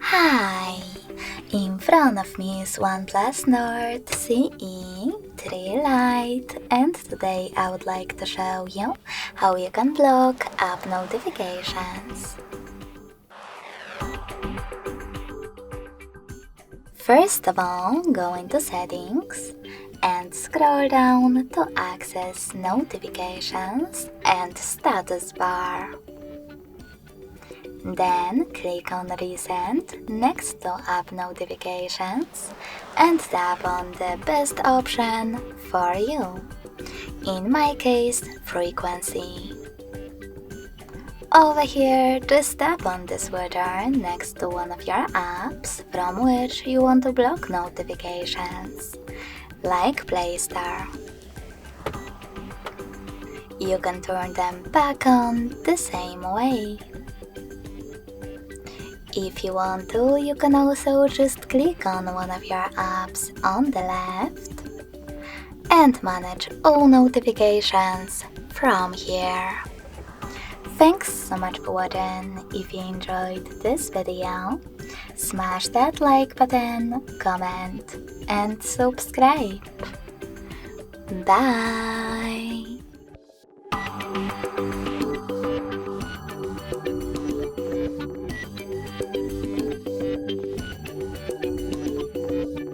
Hi! In front of me is OnePlus Nord CE 3 Lite, and today I would like to show you how you can block app notifications. First of all, go into Settings and scroll down to access Notifications and Status Bar. Then click on Reset next to App Notifications and tap on the best option for you. In my case, Frequency. Over here, just tap on this switcher next to one of your apps from which you want to block notifications, like Play Store. You can turn them back on the same way. If you want to, you can also just click on one of your apps on the left and manage all notifications from here. Thanks so much for watching. If you enjoyed this video, smash that like button, comment and subscribe. Bye!